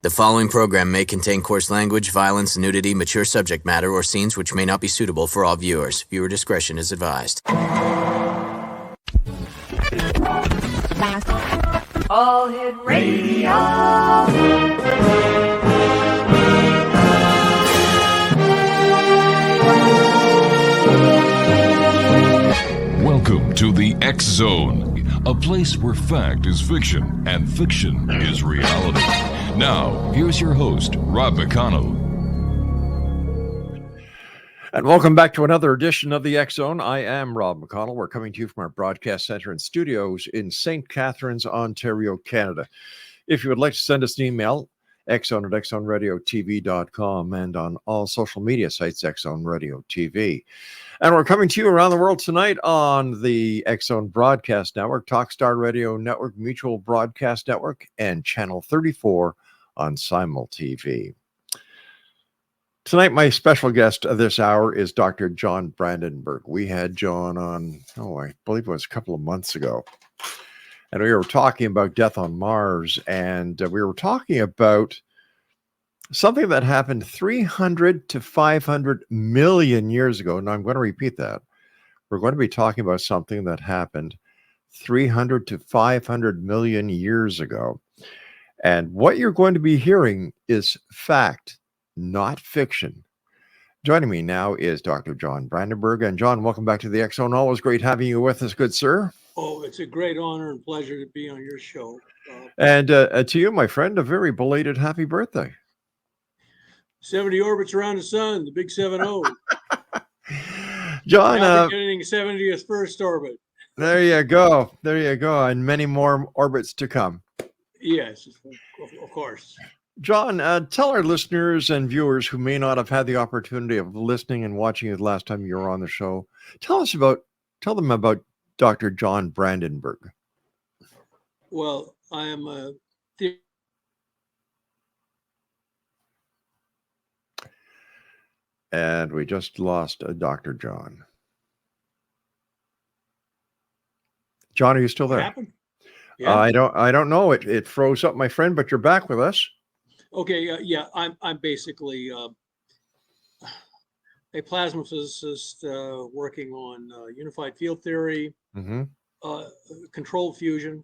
The following program may contain coarse language, violence, nudity, mature subject matter, or scenes which may not be suitable for all viewers. Viewer discretion is advised. All Hit Radio. Welcome to the X Zone, a place where fact is fiction and fiction is reality. Now, here's your host, Rob McConnell. And welcome back to another edition of the X Zone. I am Rob McConnell. We're coming to you from our broadcast center and studios in St. Catharines, Ontario, Canada. If you would like to send us an email, xzone@xzoneradiotv.com, and on all social media sites, X Zone Radio TV. And we're coming to you around the world tonight on the X Zone Broadcast Network, Talkstar Radio Network, Mutual Broadcast Network, and Channel 34 on Simul TV. Tonight, my special guest of this hour is Dr. John Brandenburg. We had John on, I believe it was a couple of months ago. And we were talking about death on Mars. And we were talking about something that happened 300 to 500 million years ago. And I'm going to repeat that. We're going to be talking about something that happened 300 to 500 million years ago. And what you're going to be hearing is fact, not fiction. Joining me now is Dr. John Brandenburg. And John, welcome back to the X Zone. Always great having you with us, good sir. Oh, it's a great honor and pleasure to be on your show. And to you, my friend, a very belated happy birthday. 70 orbits around the sun, the big 7-0. John, getting 70th first orbit. There you go. There you go. And many more orbits to come. Yes, of course. John, tell our listeners and viewers who may not have had the opportunity of listening and watching you the last time you were on the show, tell them about Dr. John Brandenburg. Well, I am a And we just lost Dr. John. John, are you still there? Yeah. I don't know. It froze up, my friend, but you're back with us. Okay. Yeah. I'm basically a plasma physicist working on unified field theory, controlled fusion,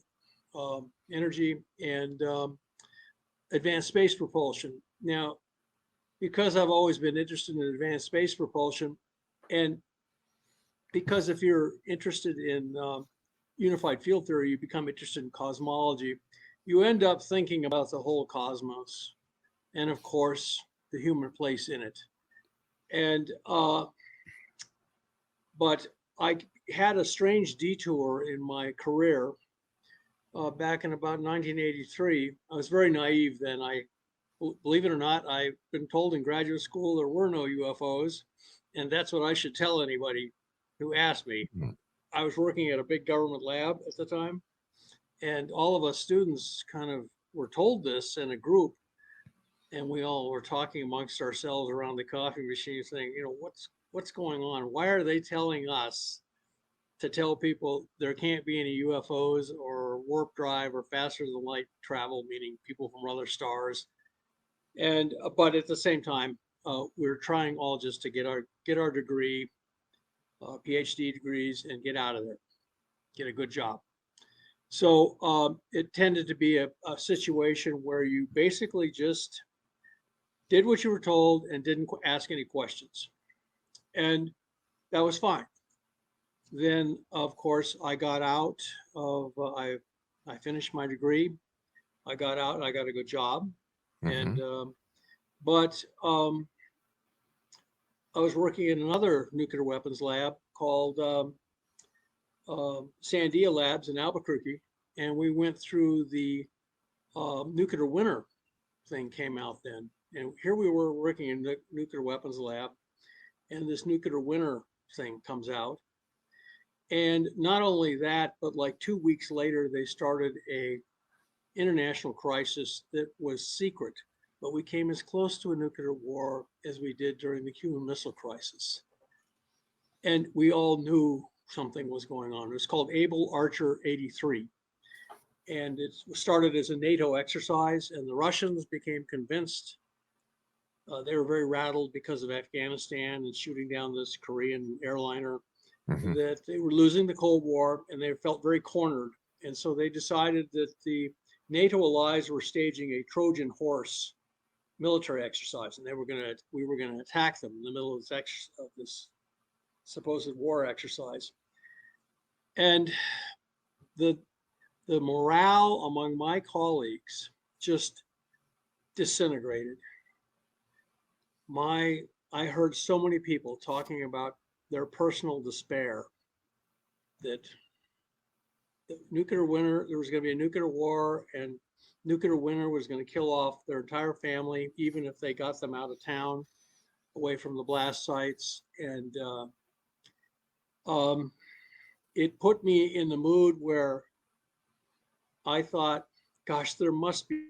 energy, and advanced space propulsion. Now, because I've always been interested in advanced space propulsion, and because if you're interested in unified field theory, you become interested in cosmology, you end up thinking about the whole cosmos and, of course, the human place in it. And but I had a strange detour in my career back in about 1983. I was very naive then. Believe it or not, I've been told in graduate school there were no UFOs, and that's what I should tell anybody who asked me. I was working at a big government lab at the time, and all of us students kind of were told this in a group, and we all were talking amongst ourselves around the coffee machine saying, what's going on? Why are they telling us to tell people there can't be any UFOs or warp drive or faster than light travel, meaning people from other stars? And but at the same time, we're trying all just to get our degree, PhD degrees, and get out of there, get a good job. So it tended to be a situation where you basically just did what you were told and didn't ask any questions, and that was fine. Then, of course, I got out of I finished my degree. I got out and I got a good job. And but I was working in another nuclear weapons lab called Sandia Labs in Albuquerque, and we went through the nuclear winter thing came out then. And here we were working in the nuclear weapons lab, and this nuclear winter thing comes out. And not only that, but like 2 weeks later, they started a international crisis that was secret, but we came as close to a nuclear war as we did during the Cuban Missile Crisis. And we all knew something was going on. It was called Able Archer 83. And it started as a NATO exercise, and the Russians became convinced. They were very rattled because of Afghanistan and shooting down this Korean airliner, that they were losing the Cold War, and they felt very cornered. And so they decided that the NATO allies were staging a Trojan horse military exercise, and we were going to attack them in the middle of this supposed war exercise. And the morale among my colleagues just disintegrated. I heard so many people talking about their personal despair that the nuclear winter, there was going to be a nuclear war, and nuclear winter was going to kill off their entire family, even if they got them out of town, away from the blast sites. And it put me in the mood where I thought, gosh, there must be.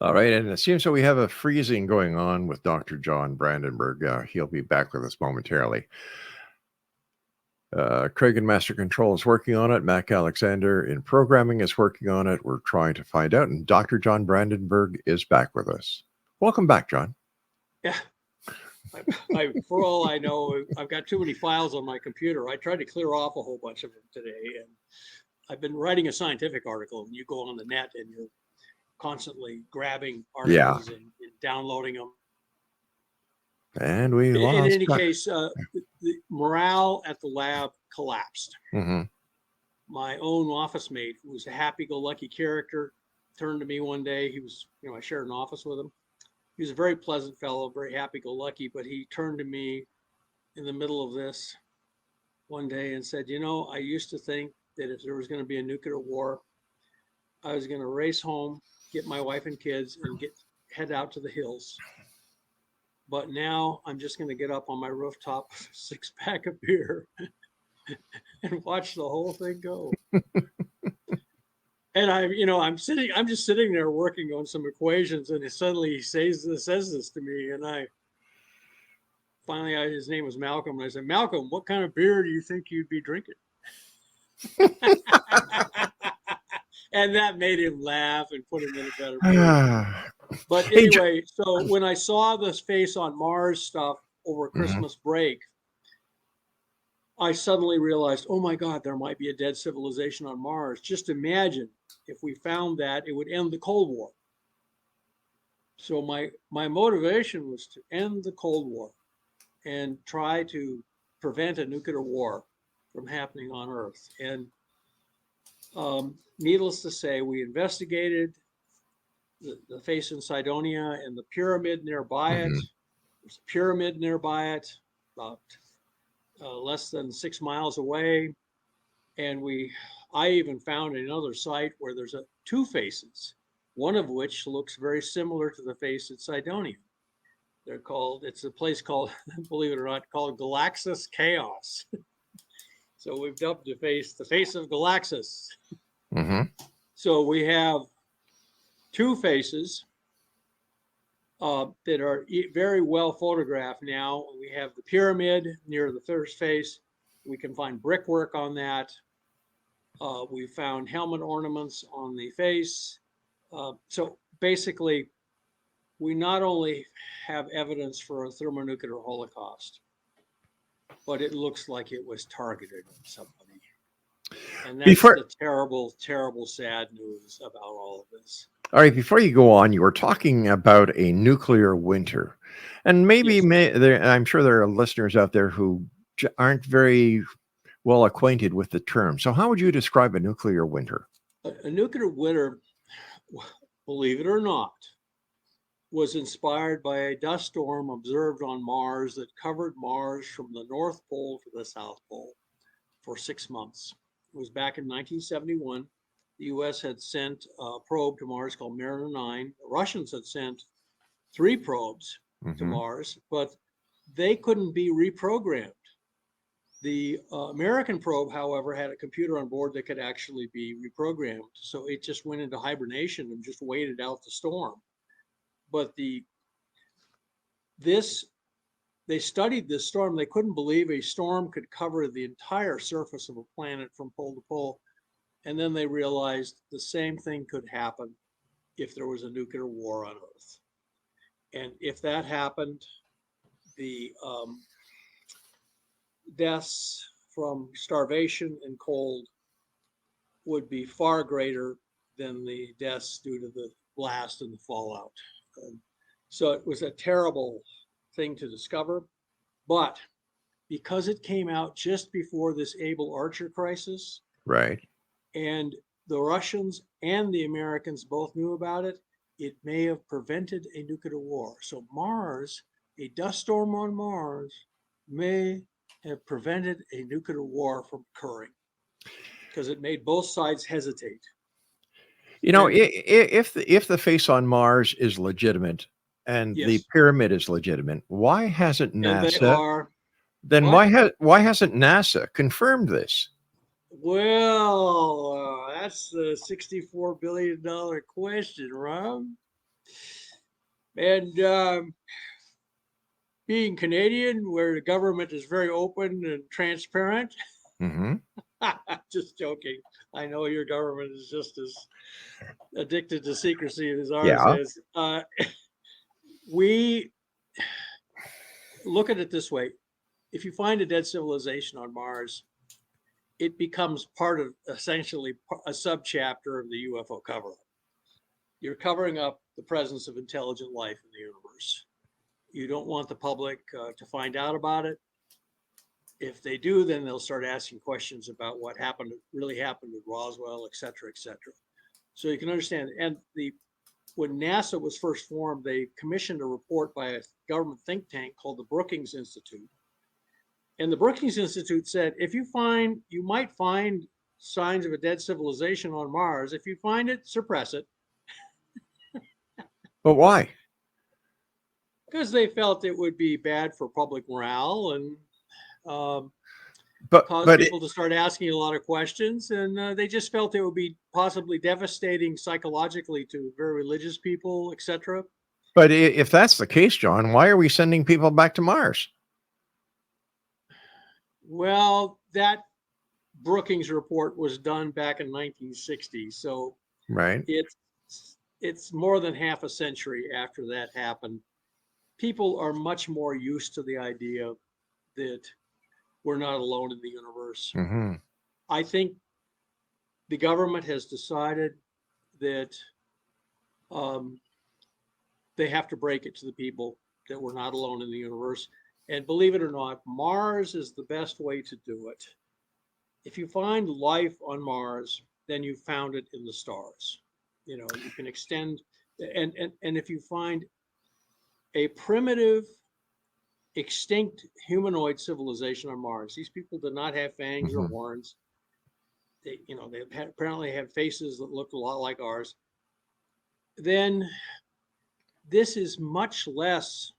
All right, and it seems that we have a freezing going on with Dr. John Brandenburg. He'll be back with us momentarily. Craig in Master Control is working on it. Mac Alexander in programming is working on it. We're trying to find out, and Dr. John Brandenburg is back with us. Welcome back, John. Yeah. For all I know, I've got too many files on my computer. I tried to clear off a whole bunch of them today, and I've been writing a scientific article, and you go on the net and you're constantly grabbing articles and downloading them. And we in lost. any case, the morale at the lab collapsed. My own office mate, who was a happy-go-lucky character, turned to me one day. He was, I shared an office with him. He was a very pleasant fellow, very happy-go-lucky, but he turned to me in the middle of this one day and said, I used to think that if there was going to be a nuclear war, I was going to race home, get my wife and kids, and head out to the hills. But now I'm just going to get up on my rooftop, 6-pack of beer, and watch the whole thing go. And I'm just sitting there working on some equations, and suddenly he says this to me, and his name was Malcolm, and I said, Malcolm, what kind of beer do you think you'd be drinking? And that made him laugh and put him in a better mood. But anyway, so when I saw this face on Mars stuff over Christmas break, I suddenly realized, oh my God, there might be a dead civilization on Mars. Just imagine if we found that, it would end the Cold War. So my motivation was to end the Cold War and try to prevent a nuclear war from happening on Earth. And needless to say, we investigated the face in Cydonia and the pyramid nearby it. There's a pyramid nearby it, about less than 6 miles away. And I even found another site where there's two faces, one of which looks very similar to the face at Cydonia. It's a place called, believe it or not, called Galaxis Chaos. So we've dubbed the face of Galaxis. So we have two faces that are very well photographed now. We have the pyramid near the first face. We can find brickwork on that. We found helmet ornaments on the face. So basically, we not only have evidence for a thermonuclear holocaust, but it looks like it was targeted on somebody. And that's the terrible, terrible, sad news about all of this. All right, before you go on, you were talking about a nuclear winter. And maybe I'm sure there are listeners out there who aren't very well acquainted with the term. So how would you describe a nuclear winter? A nuclear winter, believe it or not, was inspired by a dust storm observed on Mars that covered Mars from the North Pole to the South Pole for 6 months. It was back in 1971. The U.S. had sent a probe to Mars called Mariner 9. The Russians had sent 3 probes to Mars, but they couldn't be reprogrammed. The American probe, however, had a computer on board that could actually be reprogrammed. So it just went into hibernation and just waited out the storm. But the they studied this storm. They couldn't believe a storm could cover the entire surface of a planet from pole to pole. And then they realized the same thing could happen if there was a nuclear war on Earth. And if that happened, the deaths from starvation and cold would be far greater than the deaths due to the blast and the fallout. So it was a terrible thing to discover, but because it came out just before this Able Archer crisis, Right. and the Russians and the Americans both knew about it, it may have prevented a nuclear war. So Mars, a dust storm on Mars, may have prevented a nuclear war from occurring because it made both sides hesitate. You know, if the face on Mars is legitimate and the Yes. pyramid is legitimate, why hasn't And they NASA are, then what? why hasn't NASA confirmed this? Well, that's the $64 billion question, Rob. And being Canadian, where the government is very open and transparent, Mm-hmm. just joking. I know your government is just as addicted to secrecy as ours Yeah. is. We look at it this way. If you find a dead civilization on Mars, it becomes part of essentially a subchapter of the UFO cover-up. You're covering up the presence of intelligent life in the universe. You don't want the public to find out about it. If they do, then they'll start asking questions about what really happened at Roswell, et cetera, et cetera. So you can understand. And when NASA was first formed, they commissioned a report by a government think tank called the Brookings Institute. And the Brookings Institute said, you might find signs of a dead civilization on Mars. If you find it, suppress it. But why? Because they felt it would be bad for public morale and But cause but people to start asking a lot of questions. And they just felt it would be possibly devastating psychologically to very religious people, etc. if that's the case, John, why are we sending people back to Mars? Well, that Brookings report was done back in 1960. So Right. it's more than half a century after that happened. People are much more used to the idea that we're not alone in the universe. Mm-hmm. I think the government has decided that they have to break it to the people that we're not alone in the universe. And believe it or not, Mars is the best way to do it. If you find life on Mars, then you found it in the stars. You know, you can extend, and if you find a primitive, extinct humanoid civilization on Mars, these people did not have fangs or horns. They apparently have faces that look a lot like ours. Then this is much less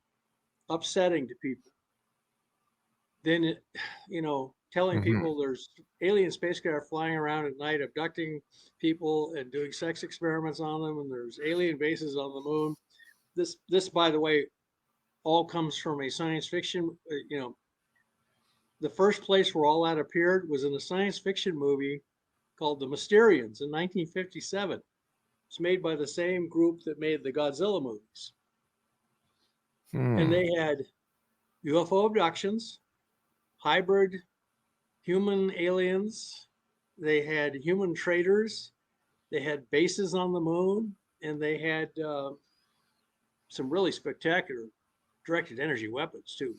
upsetting to people than telling people there's alien spacecraft flying around at night abducting people and doing sex experiments on them, and there's alien bases on the moon. This by the way all comes from a science fiction. The first place where all that appeared was in a science fiction movie called The Mysterians in 1957. It's made by the same group that made the Godzilla movies. And they had UFO abductions, hybrid human aliens. They had human traders. They had bases on the moon, and they had some really spectacular directed energy weapons too.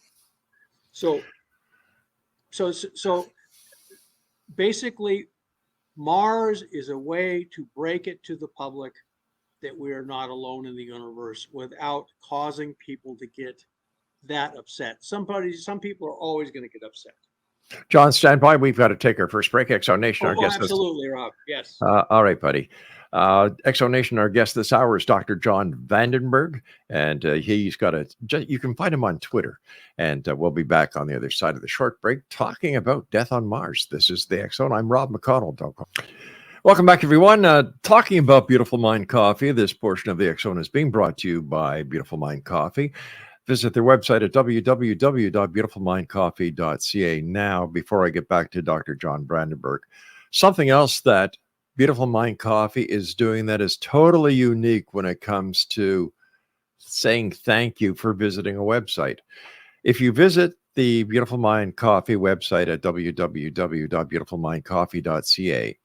So basically, Mars is a way to break it to the public that we are not alone in the universe without causing people to get that upset. Some people are always going to get upset. John, stand by. We've got to take our first break. Exo Nation, our guest. Absolutely, Rob. Yes. All right, buddy. Exo Nation, our guest this hour is Dr. John Vandenberg, and he's got you can find him on Twitter. And we'll be back on the other side of the short break talking about death on Mars. This is the Exo. I'm Rob McConnell. Welcome back, everyone. Talking about Beautiful Mind Coffee. This portion of the Exo is being brought to you by Beautiful Mind Coffee. Visit their website at www.beautifulmindcoffee.ca. Now, before I get back to Dr. John Brandenburg, something else that Beautiful Mind Coffee is doing that is totally unique when it comes to saying thank you for visiting a website. If you visit the Beautiful Mind Coffee website at www.beautifulmindcoffee.ca,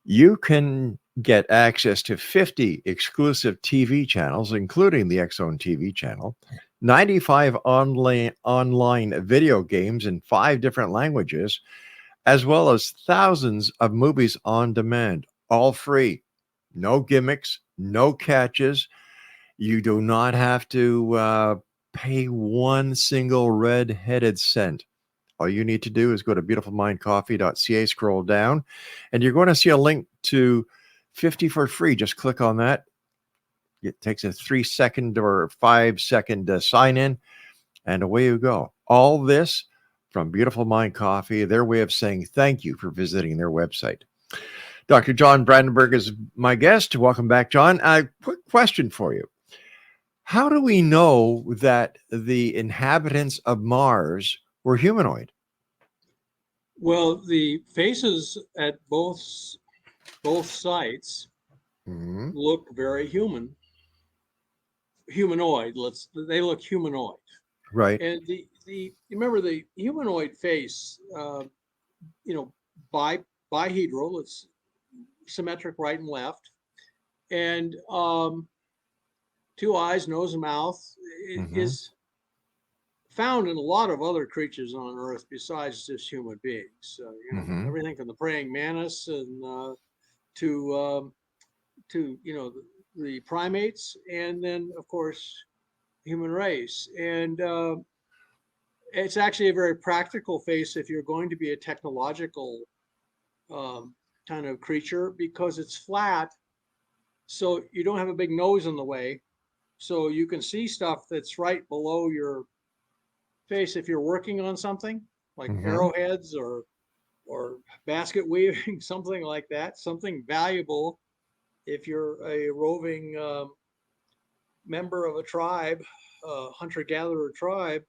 you can get access to 50 exclusive TV channels, including the X-Zone TV channel, 95 online video games in 5 different languages, as well as thousands of movies on demand, all free. No gimmicks, no catches. You do not have to pay one single red-headed cent. All you need to do is go to beautifulmindcoffee.ca, scroll down, and you're going to see a link to 50 for free. Just click on that. It takes a 3-second or 5-second sign in, and away you go. All this from Beautiful Mind Coffee, their way of saying thank you for visiting their website. Dr. John Brandenburg is my guest. Welcome back, John. A quick question for you. How do we know that the inhabitants of Mars were humanoid? Well, the faces at both sites look very humanoid. They look humanoid. Right. And you remember the humanoid face, bihedral, it's symmetric right and left, and 2 eyes, nose and mouth. It is found in a lot of other creatures on Earth besides just human beings. Everything from the praying mantis and to the primates, and then of course human race. And it's actually a very practical face if you're going to be a technological kind of creature, because it's flat, so you don't have a big nose in the way, so you can see stuff that's right below your face if you're working on something like arrowheads or basket weaving, something like that, something valuable. If you're a roving member of a tribe, hunter-gatherer tribe,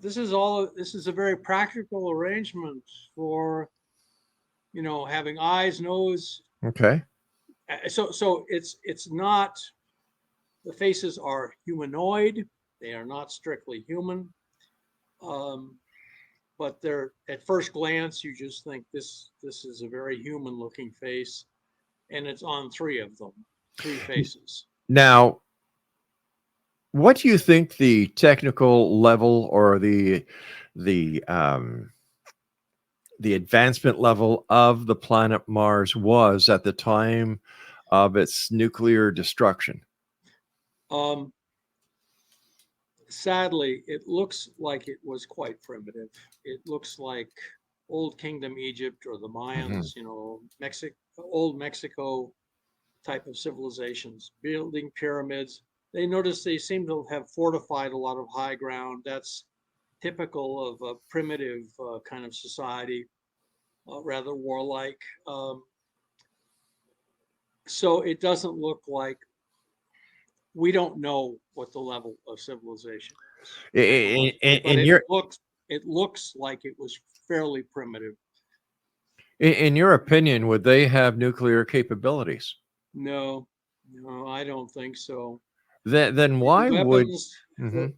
this is a very practical arrangement for having eyes, nose. Okay. So it's not, the faces are humanoid. They are not strictly human. But they're, at first glance, you just think this is a very human looking face, and it's on 3 of them, 3 faces. Now, what do you think the technical level or the advancement level of the planet Mars was at the time of its nuclear destruction? Sadly, it looks like it was quite primitive. It looks like Old Kingdom Egypt or the Mayans, old Mexico type of civilizations, building pyramids. They noticed they seem to have fortified a lot of high ground. That's typical of a primitive kind of society, rather warlike. So it doesn't look like, we don't know what the level of civilization is. It looks like it was fairly primitive. In your opinion, would they have nuclear capabilities? No, I don't think so. Then why weapons, would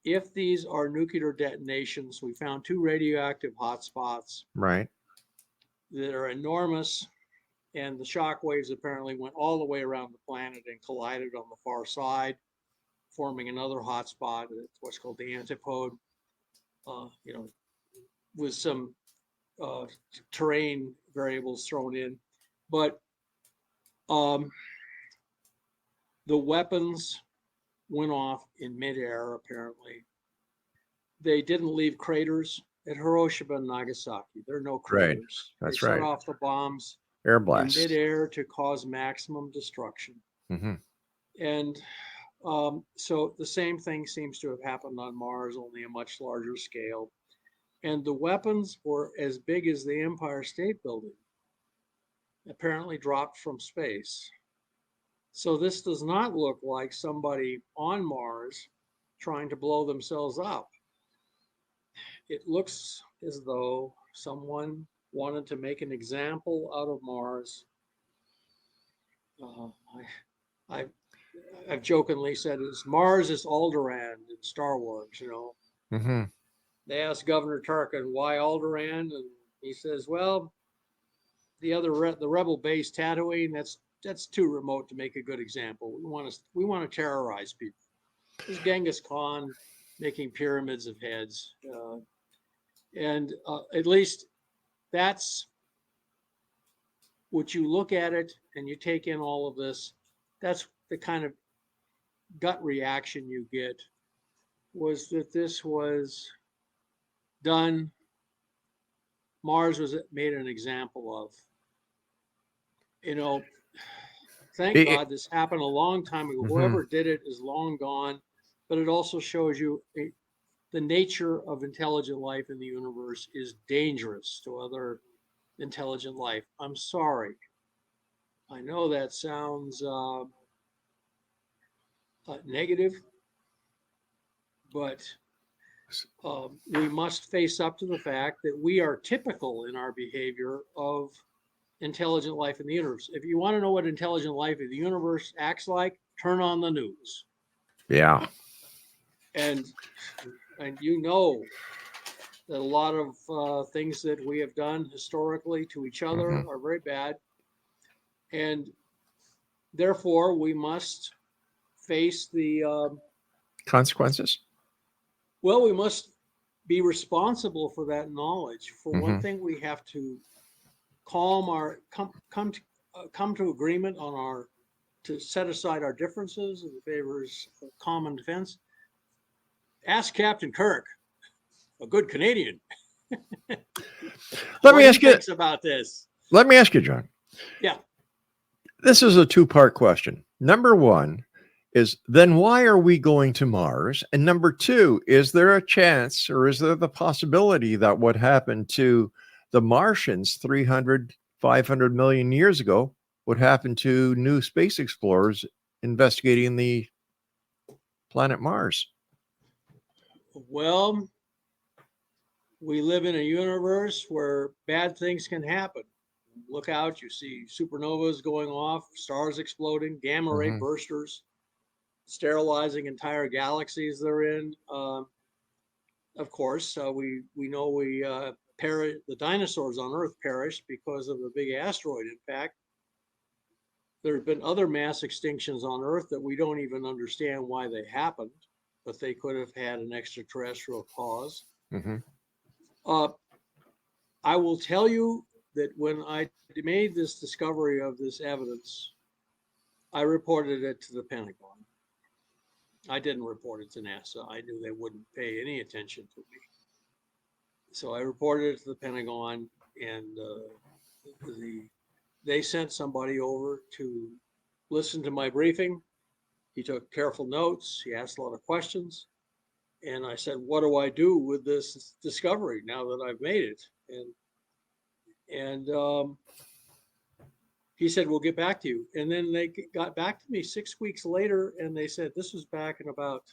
if these are nuclear detonations, we found 2 radioactive hotspots, right, that are enormous, and the shock waves apparently went all the way around the planet and collided on the far side, forming another hotspot. It's what's called the antipode, with some terrain variables thrown in. But the weapons went off in midair, apparently. They didn't leave craters at Hiroshima and Nagasaki. There are no craters. Right. That's they set right. off the bombs Air blast in midair to cause maximum destruction. And so the same thing seems to have happened on Mars, only a much larger scale. And the weapons were as big as the Empire State Building, apparently dropped from space. So this does not look like somebody on Mars trying to blow themselves up. It looks as though someone wanted to make an example out of Mars. I've jokingly said Mars is Alderaan in Star Wars, you know. Mm-hmm. They asked Governor Tarkin why Alderaan, and he says, well, the rebel base Tatooine, that's too remote to make a good example. We want to terrorize people. There's Genghis Khan making pyramids of heads, and at least that's what you look at it and you take in all of this. That's the kind of gut reaction you get, was that this was done. Mars was made an example of. You know, thank God this happened a long time ago. Whoever did it is long gone, but it also shows you the nature of intelligent life in the universe is dangerous to other intelligent life. I'm sorry. I know that sounds negative, but we must face up to the fact that we are typical in our behavior of intelligent life in the universe. If you want to know what intelligent life in the universe acts like, turn on the news. Yeah. And you know that a lot of things that we have done historically to each other are very bad. And therefore, we must face the consequences. Well, we must be responsible for that knowledge. For one thing, we have to come to agreement on to set aside our differences in favor of common defense. Ask Captain Kirk, a good Canadian. Let me ask you about this. Let me ask you, John. Yeah. This is a two-part question. Number one is, then why are we going to Mars? And number two, is there a chance, or is there the possibility that what happened to the Martians 300, 500 million years ago would happen to new space explorers investigating the planet Mars? Well, we live in a universe where bad things can happen. Look out, you see supernovas going off, stars exploding, gamma ray bursters, sterilizing entire galaxies they're in. Of course, we know the dinosaurs on Earth perished because of a big asteroid impact. There have been other mass extinctions on Earth that we don't even understand why they happened, but they could have had an extraterrestrial cause. I will tell you that when I made this discovery of this evidence, I reported it to the Pentagon. I didn't report it to NASA. I knew they wouldn't pay any attention to me. So I reported it to the Pentagon, and they sent somebody over to listen to my briefing. He took careful notes. He asked a lot of questions. And I said, what do I do with this discovery now that I've made it? And he said, we'll get back to you. And then they got back to me 6 weeks later, and they said, this was back in about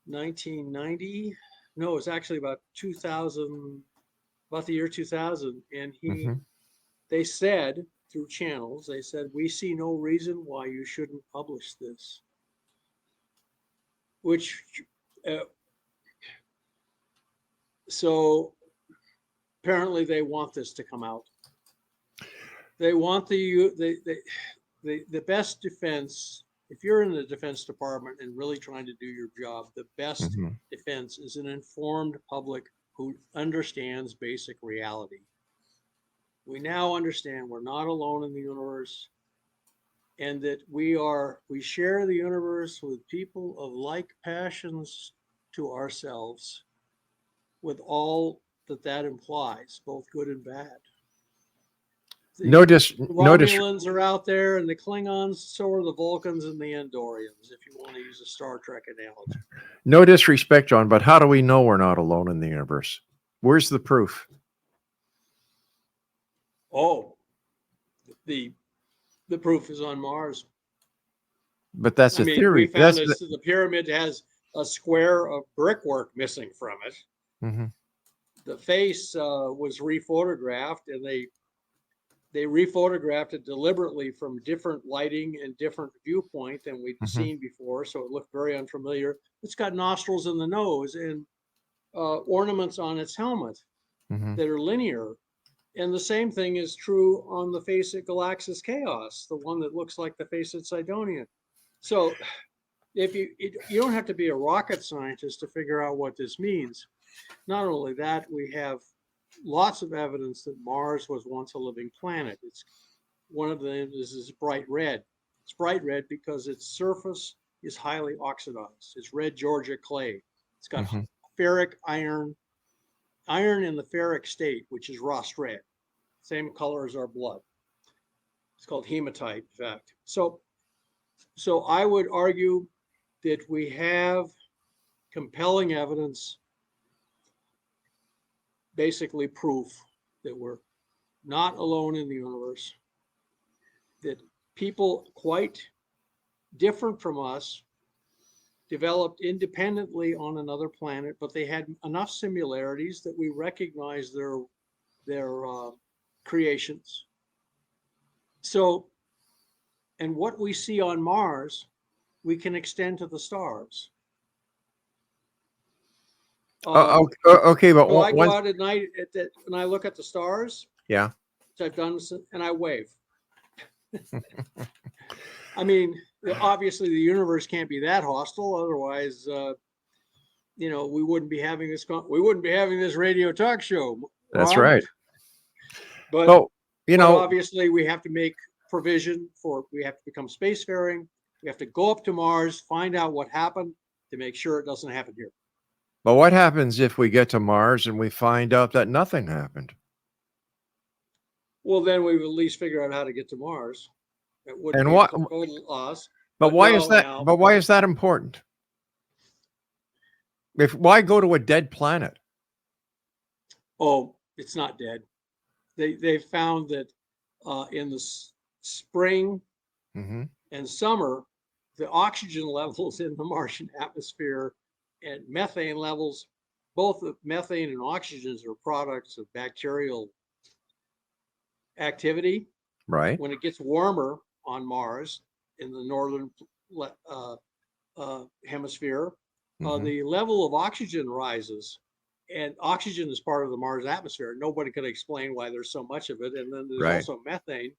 1990. No, it's actually about 2000, about the year 2000. And they said, through channels, they said, we see no reason why you shouldn't publish this. Which, so apparently they want this to come out. They want the best defense. If you're in the Defense Department and really trying to do your job, the best defense is an informed public who understands basic reality. We now understand we're not alone in the universe, and that we share the universe with people of like passions to ourselves, with all that implies, both good and bad. The Romulans are out there, and the Klingons, so are the Vulcans and the Andorians, if you want to use a Star Trek analogy. No disrespect, John, but how do we know we're not alone in the universe? Where's the proof? Oh, the proof is on Mars. But that's a theory. We found the pyramid has a square of brickwork missing from it. Mm-hmm. The face was rephotographed, and they rephotographed it deliberately from different lighting and different viewpoint than we'd seen before, so it looked very unfamiliar. It's got nostrils in the nose and ornaments on its helmet that are linear. And the same thing is true on the face at Galaxis Chaos, the one that looks like the face at Cydonia. So if you don't have to be a rocket scientist to figure out what this means. Not only that, we have lots of evidence that Mars was once a living planet. It's one of them is bright red. It's bright red because its surface is highly oxidized. It's red Georgia clay. It's got ferric iron in the ferric state, which is rust red, same color as our blood. It's called hematite, in fact. So I would argue that we have compelling evidence, basically proof that we're not alone in the universe, that people quite different from us developed independently on another planet, but they had enough similarities that we recognize their creations. So, and what we see on Mars, we can extend to the stars. Okay, but so I go out at night and I look at the stars. Yeah. Which I've done, and I wave. I mean, obviously the universe can't be that hostile. Otherwise, we wouldn't be having this radio talk show. That's right. But, obviously we have to make provision we have to become spacefaring. We have to go up to Mars, find out what happened to make sure it doesn't happen here. But what happens if we get to Mars and we find out that nothing happened? Well, then we've at least figured out how to get to Mars. It wouldn't And be what? a total loss. But why is that? But why is that important? Why go to a dead planet? Oh, it's not dead. They found that in the spring and summer, the oxygen levels in the Martian atmosphere and methane levels, both the methane and oxygens are products of bacterial activity. Right. When it gets warmer on Mars in the northern hemisphere, the level of oxygen rises, and oxygen is part of the Mars atmosphere. Nobody could explain why there's so much of it. And then there's also methane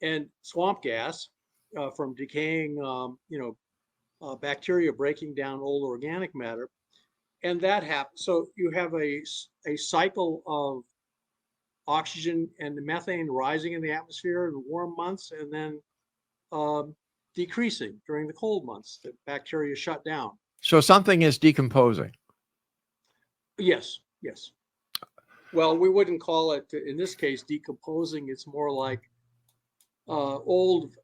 and swamp gas from decaying, bacteria breaking down old organic matter. And that happens. So you have a cycle of oxygen and the methane rising in the atmosphere in the warm months, and then decreasing during the cold months. The bacteria shut down. So something is decomposing. Yes. Well, we wouldn't call it, in this case, decomposing. It's more like old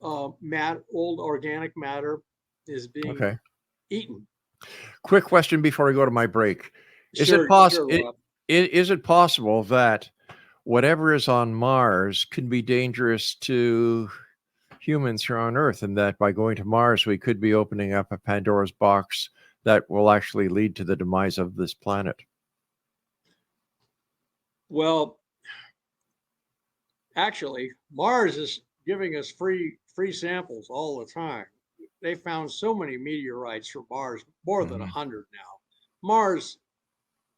organic matter is being eaten. Quick question before we go to my break. Is it possible that whatever is on Mars can be dangerous to humans here on Earth, and that by going to Mars, we could be opening up a Pandora's box that will actually lead to the demise of this planet? Well, actually, Mars is giving us free samples all the time. They found so many meteorites from Mars, more than 100 now. Mars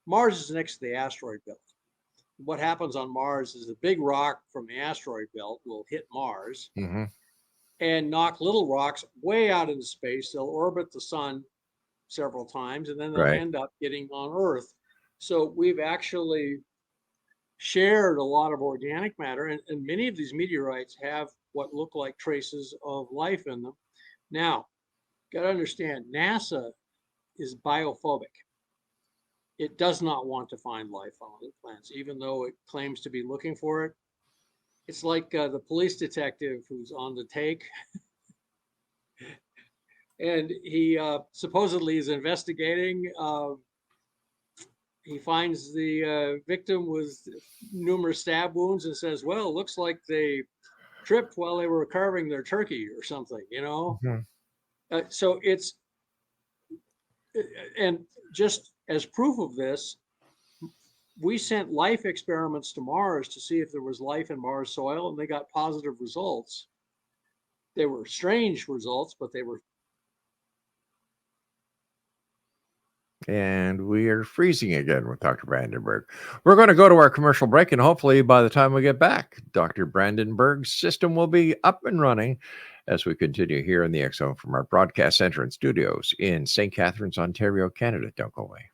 is next to the asteroid belt. What happens on Mars is a big rock from the asteroid belt will hit Mars and knock little rocks way out into space. They'll orbit the sun several times, and then they'll end up getting on Earth. So we've actually shared a lot of organic matter, and many of these meteorites have what look like traces of life in them. Now, got to understand, NASA is biophobic. It does not want to find life on other planets, even though it claims to be looking for it. It's like the police detective who's on the take. And he supposedly is investigating. He finds the victim with numerous stab wounds and says, well, it looks like they tripped while they were carving their turkey or something, So And just as proof of this, we sent life experiments to Mars to see if there was life in Mars soil, and they got positive results. They were strange results, but they were. And we are freezing again with Dr. Brandenburg. We're going to go to our commercial break, and hopefully by the time we get back, Dr. Brandenburg's system will be up and running as we continue here in the X Zone from our broadcast center and studios in St. Catharines, Ontario, Canada. Don't go away.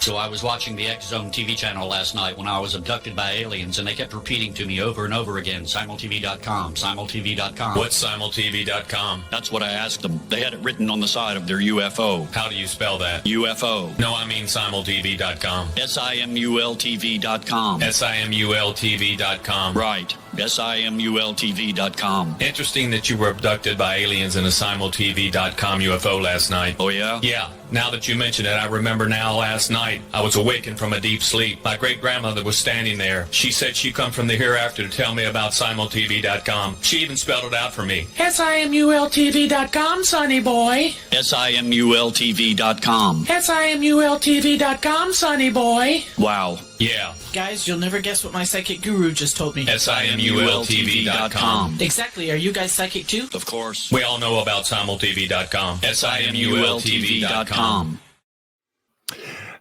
So I was watching the X Zone TV channel last night when I was abducted by aliens, and they kept repeating to me over and over again, simultv.com, simultv.com. What's simultv.com? That's what I asked them. They had it written on the side of their UFO. How do you spell that? UFO. No, I mean simultv.com. simultv.com. simultv.com. Right. simultv.com. Interesting that you were abducted by aliens in a simultv.com UFO last night. Oh, yeah? Yeah. Now that you mention it, I remember now last night I was awakened from a deep sleep. My great-grandmother was standing there. She said she come from the hereafter to tell me about simultv.com. She even spelled it out for me. simultv.com, sonny boy. simultv.com. simultv.com, sonny boy. Wow. Yeah. Guys, you'll never guess what my psychic guru just told me. simultv.com. Exactly. Are you guys psychic too? Of course. We all know about simultv.com. simultv.com.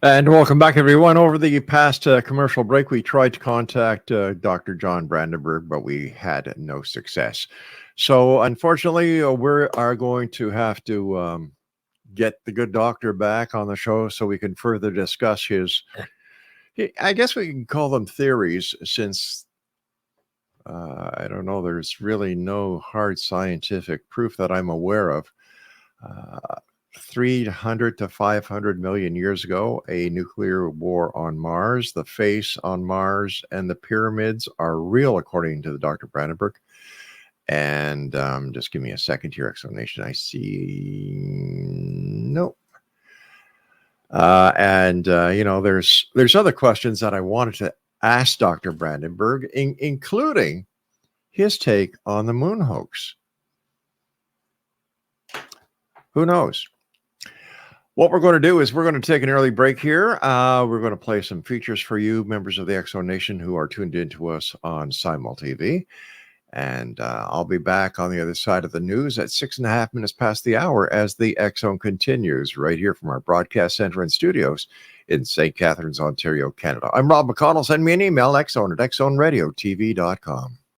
And welcome back, everyone. Over the past commercial break, we tried to contact Dr. John Brandenburg, but we had no success. So, unfortunately, we are going to have to get the good doctor back on the show so we can further discuss his, I guess we can call them theories, since I don't know, there's really no hard scientific proof that I'm aware of. 300 to 500 million years ago, a nuclear war on Mars, the face on Mars, and the pyramids are real, according to the Dr. Brandenburg. And just give me a second here, explanation. I see. Nope. You know, there's other questions that I wanted to ask Dr. Brandenburg, including his take on the moon hoax. Who knows? What we're going to do is we're going to take an early break here. We're going to play some features for you, members of the X Zone Nation, who are tuned into us on Simul TV. And I'll be back on the other side of the news at 6.5 minutes past the hour as the X Zone continues right here from our broadcast center and studios in St. Catharines, Ontario, Canada. I'm Rob McConnell. Send me an email, xzone@xzoneradiotv.com.